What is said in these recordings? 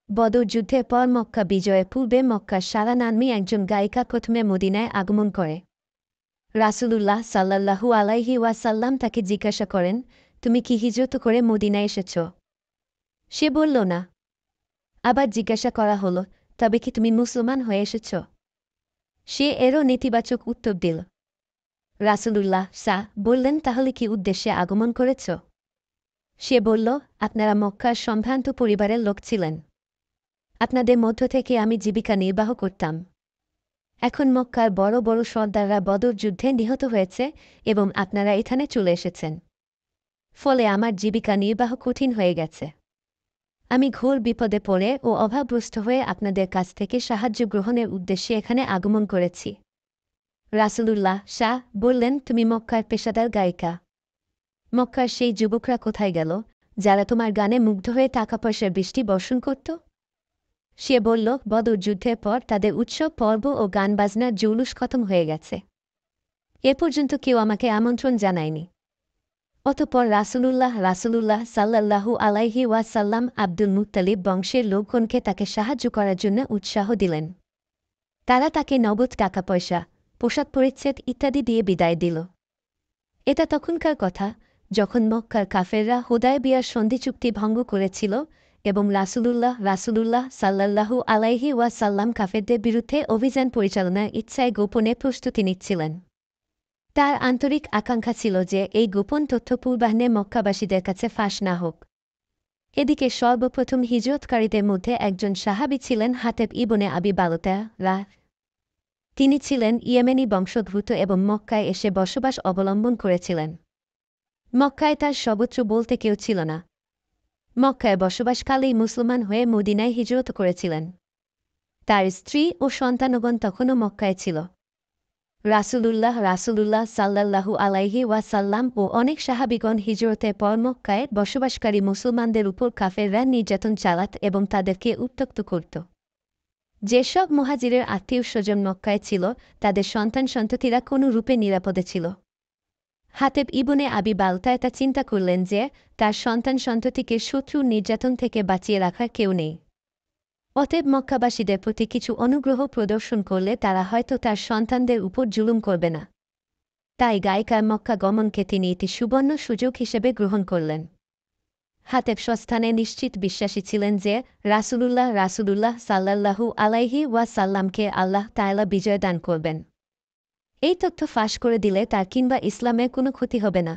বদর যুদ্ধের পর মক্কা বিজয়ের পূর্বে মক্কার সারা নামী একজন গায়িকা প্রথমে মদিনায় আগমন করে। রাসূলুল্লাহ সাল্লাল্লাহু আলাইহি ওয়াসাল্লাম তাকে জিজ্ঞাসা করেন, তুমি কি হিজরত করে মদিনায় এসেছ? সে বলল না। আবার জিজ্ঞাসা করা হলো, তবে কি তুমি মুসলমান হয়ে এসেছ? সে এরও নেতিবাচক উত্তর দিল। রাসূলুল্লাহ বললেন, তাহলে কি উদ্দেশ্যে আগমন করেছ? সে বলল, আপনারা মক্কার সম্ভ্রান্ত পরিবারের লোক ছিলেন। আপনাদের মধ্য থেকে আমি জীবিকা নির্বাহ করতাম। এখন মক্কার বড় বড় সর্দাররা বদর যুদ্ধে নিহত হয়েছে এবং আপনারা এখানে চলে এসেছেন। ফলে আমার জীবিকা নির্বাহ কঠিন হয়ে গেছে। আমি ঘোর বিপদে পড়ে ও অভাবগ্রস্ত হয়ে আপনাদের কাছ থেকে সাহায্য গ্রহণের উদ্দেশ্যে এখানে আগমন করেছি। রাসূলুল্লাহ বললেন, তুমি মক্কার পেশাদার গায়িকা। মক্কার সেই যুবকরা কোথায় গেল, যারা তোমার গানে মুগ্ধ হয়ে টাকা পয়সার বৃষ্টি বর্ষণ করত? সে বলল, বদর যুদ্ধের পর তাদের উৎসব পর্ব ও গান বাজনার জৌলুস খতম হয়ে গেছে। এ পর্যন্ত কেউ আমাকে আমন্ত্রণ জানায়নি। অতঃপর রাসূলুল্লাহ সাল্লাল্লাহু আলাইহি ওয়াসাল্লাম আব্দুল মুত্তালিব বংশের লোকগণকে তাকে সাহায্য করার জন্য উৎসাহ দিলেন। তারা তাকে নগদ টাকা পয়সা, পোশাক পরিচ্ছেদ ইত্যাদি দিয়ে বিদায় দিল। এটা তখনকার কথা, যখন মক্কার কাফেররা হুদায়বিয়ার সন্ধি চুক্তি ভঙ্গ করেছিল এবং রাসূলুল্লাহ সাল্লাল্লাহু আলাইহি ওয়াসাল্লাম কাফেরদের বিরুদ্ধে অভিযান পরিচালনার ইচ্ছায় গোপনে প্রস্তুতি নিচ্ছিলেন। তার আন্তরিক আকাঙ্ক্ষা ছিল যে এই গোপন তথ্য পূর্বাহ্নে মক্কাবাসীদের কাছে ফাঁস না হোক। এদিকে সর্বপ্রথম হিজরতকারীদের মধ্যে একজন সাহাবী ছিলেন হাতেব ইবনে আবি বালতা। তিনি ছিলেন ইয়েমেনি বংশোদ্ভূত এবং মক্কায় এসে বসবাস অবলম্বন করেছিলেন। মক্কায় তার সর্বত্র বলতে কেউ ছিল না। মক্কায় বসবাসকালেই মুসলমান হয়ে মদিনায় হিজরত করেছিলেন। তার স্ত্রী ও সন্তানগণ তখনও মক্কায় ছিল। রাসূলুল্লাহ সাল্লাল্লাহু আলাইহি ওয়াসাল্লাম ও অনেক সাহাবীগণ হিজরতের পর মক্কায় বসবাসকারী মুসলমানদের উপর কাফেররা নির্যাতন চালাত এবং তাদেরকে উত্ত্যক্ত করত। যেসব মুহাজিরের আত্মীয় স্বজন মক্কায় ছিল, তাদের সন্তান সন্ততিরা কোনো রূপে নিরাপদে ছিল। হাতেব ইবনে আবি বালতা তা চিন্তা করলেন যে তার সন্তান সন্ততিকে শত্রুর নির্যাতন থেকে বাঁচিয়ে রাখার কেউ নেই। অতএব মক্কাবাসীদের প্রতি কিছু অনুগ্রহ প্রদর্শন করলে তারা হয়তো তার সন্তানদের উপর জুলুম করবে না। তাই গায়িকার মক্কা গমনকে তিনি একটি সুবর্ণ সুযোগ হিসেবে গ্রহণ করলেন। হাতেব স্বস্থানে নিশ্চিত বিশ্বাসী ছিলেন যে রাসূলুল্লাহ সাল্লাল্লাহু আলাইহি ওয়াসাল্লামকে আল্লাহ তাআলা বিজয় দান করবেন। এই তথ্য ফাঁস করে দিলে তার কিংবা ইসলামের কোনো ক্ষতি হবে না।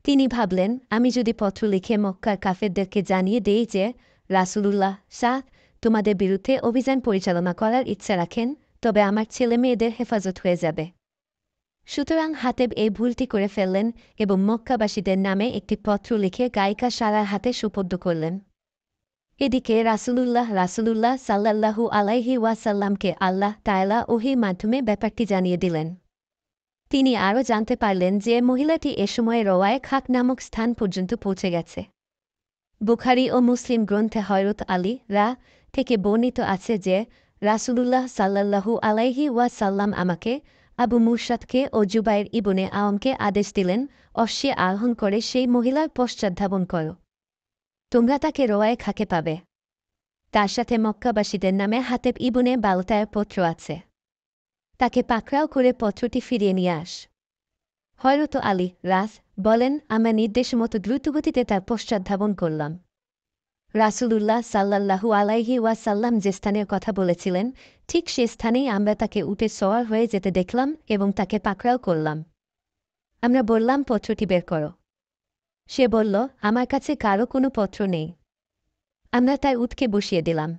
তিনি ভাবলেন, আমি যদি পত্র লিখে মক্কার কাফেরদেরকে জানিয়ে দেই যে রাসূলুল্লাহ তোমাদের বিরুদ্ধে অভিযান পরিচালনা করার ইচ্ছা রাখেন, তবে আমার ছেলে মেয়েদের হেফাজত হয়ে যাবে। সুতরাং হাতেব এই ভুলটি করে ফেললেন এবং মক্কাবাসীদের নামে একটি পত্র লিখে গায়িকা সারার হাতে সুপর্দ করলেন। এদিকে রাসূলুল্লাহ সাল্লাল্লাহু আলাইহি ওয়াসাল্লামকে আল্লাহ তাআলা ওহীর মাধ্যমে ব্যাপারটি জানিয়ে দিলেন। তিনি আরও জানতে পারলেন যে মহিলাটি এ সময় রওয়ায়ে খাক নামক স্থান পর্যন্ত পৌঁছে গেছে। বুখারী ও মুসলিম গ্রন্থে হযরত আলী থেকে বর্ণিত আছে যে রাসূলুল্লাহ সাল্লাল্লাহু আলাইহি ওয়াসাল্লাম আমাকে, আবু মুরসাদকে ও জুবাইর ইবনে আওয়ামকে আদেশ দিলেন, অশ্বে আরোহণ করে সেই মহিলার পশ্চাদ্ধাবন করো। তোমরা তাকে রওয়ায়ে খাকে পাবে। তার সাথে মক্কাবাসীদের নামে হাতেব ইবনে বালতার পত্র আছে। তাকে পাকড়াও করে পত্রটি ফিরিয়ে নিয়ে আস। হযরত আলী বলেন, আমরা নির্দেশমতো দ্রুতগতিতে তার পশ্চাদ্ধাবন করলাম। রাসূলুল্লাহ সাল্লাল্লাহু আলাইহি ওয়াসাল্লাম যে স্থানের কথা বলেছিলেন, ঠিক সে স্থানেই আমরা তাকে উঠে সওয়ার হয়ে যেতে দেখলাম এবং তাকে পাকড়াও করলাম। আমরা বললাম, পত্রটি বের করো। সে বলল, আমার কাছে কারও কোনো পত্র নেই। আমরা তার উটকে বসিয়ে দিলাম।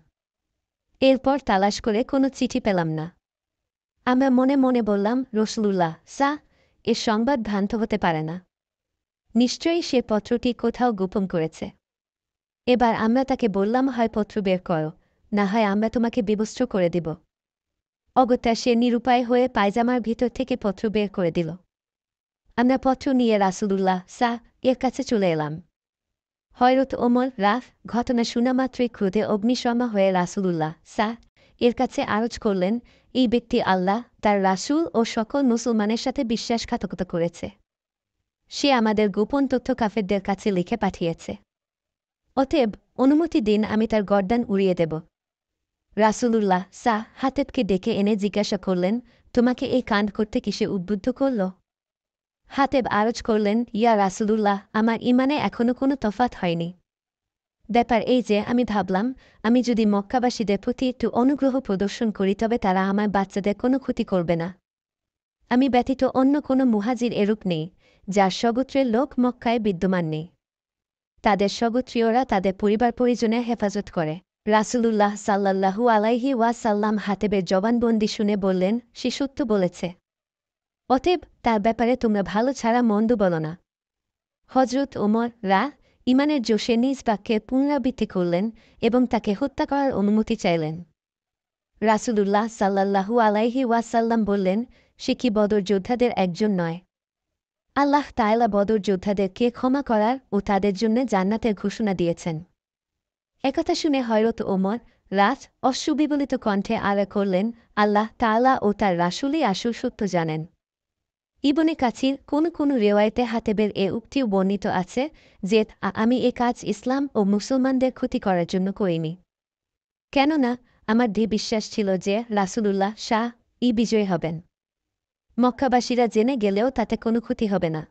এরপর তালাশ করে কোনো চিঠি পেলাম না। আমরা মনে মনে বললাম, রাসূলুল্লাহ এর সংবাদ ভ্রান্ত হতে পারে না। নিশ্চয়ই সে পত্রটি কোথাও গোপন করেছে। এবার আমরা তাকে বললাম, হয় পত্র বের করো, না হয় আমরা তোমাকে বিবস্ত্র করে দিব। অগত্যা সে নিরুপায় হয়ে পায়জামার ভিতর থেকে পত্র বের করে দিল। আমরা পত্র নিয়ে রাসূলুল্লাহ এর কাছে চলে এলাম। হযরত ওমর ঘটনা শোনামাত্রই ক্রোধে অগ্নিশর্মা হয়ে রাসূলুল্লাহ এর কাছে আরজ করলেন, এই ব্যক্তি আল্লাহ, তার রাসূল ও সকল মুসলমানের সাথে বিশ্বাসঘাতকতা করেছে। সে আমাদের গোপন তথ্য কাফেরদের কাছে লিখে পাঠিয়েছে। অতএব অনুমতি দিন, আমি তার গর্দান উড়িয়ে দেব। রাসূলুল্লাহ হাতেবকে ডেকে এনে জিজ্ঞাসা করলেন, তোমাকে এই কাণ্ড করতে কিসে উদ্বুদ্ধ করল? হাতেব আরজ করলেন, ইয়া রাসূলুল্লাহ, আমার ঈমানে এখনও কোনো তফাত হয়নি। ব্যাপার এই যে, আমি ভাবলাম, আমি যদি মক্কাবাসীদের প্রতি একটু অনুগ্রহ প্রদর্শন করি তবে তারা আমার বাচ্চাদের কোনো ক্ষতি করবে না। আমি ব্যতীত অন্য কোনো মুহাজির এরূপ নেই, যার স্বগোত্রের লোক মক্কায় বিদ্যমান নেই। তাদের স্বগোত্রীয়রা তাদের পরিবার পরিজনের হেফাজত করে। রাসূলুল্লাহ সাল্লাল্লাহু আলাইহি ওয়াসাল্লাম হাতেবের জবানবন্দি শুনে বললেন, সে সত্য বলেছে। অতএব তার ব্যাপারে তোমরা ভালো ছাড়া মন্দ বলো না। হযরত ওমর ঈমানের জোশে নিজ বাক্যের পুনরাবৃত্তি করলেন এবং তাকে হত্যা করার অনুমতি চাইলেন। রাসূলুল্লাহ সাল্লাল্লাহু আলাইহি ওয়াসাল্লাম বললেন, সে কি বদর যোদ্ধাদের একজন নয়? আল্লাহ তাআলা বদর যোদ্ধাদেরকে ক্ষমা করার ও তাদের জন্য জান্নাতের ঘোষণা দিয়েছেন। একথা শুনে হযরত ওমর অশ্রুবিগলিত কণ্ঠে আড়া করলেন, আল্লাহ তাআলা ও তার রাসূলই আসল সত্য জানেন। ইবনে কাছির কোনো রেওয়ায়েতে হাতেবের এ উক্তিও বর্ণিত আছে যে, আমি এ কাজ ইসলাম ও মুসলমানদের ক্ষতি করার জন্য করিনি। কেননা আমার দৃঢ় বিশ্বাস ছিল যে রাসূলুল্লাহ বিজয়ী হবেন। মক্কাবাসীরা জেনে গেলেও তাতে কোনো ক্ষতি হবে না।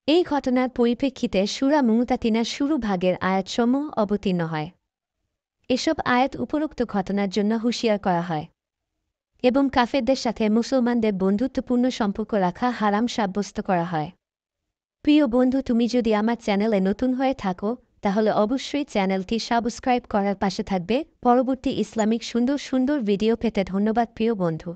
এই ঘটনার পরিপ্রেক্ষিতে সূরা মুতাতিনার শুরু ভাগের আয়াতসমূহ অবতীর্ণ হয়। এসব আয়াত উপরোক্ত ঘটনার জন্য হুঁশিয়ার করা হয় এবং কাফেরদের সাথে মুসলমানদের বন্ধুত্বপূর্ণ সম্পর্ক রাখা হারাম সাব্যস্ত করা হয়। প্রিয় বন্ধু, তুমি যদি আমার চ্যানেলে নতুন হয়ে থাকো তাহলে অবশ্যই চ্যানেলটি সাবস্ক্রাইব করার পাশে থাকবে। পরবর্তী ইসলামিক সুন্দর সুন্দর ভিডিও পেতে ধন্যবাদ প্রিয় বন্ধু।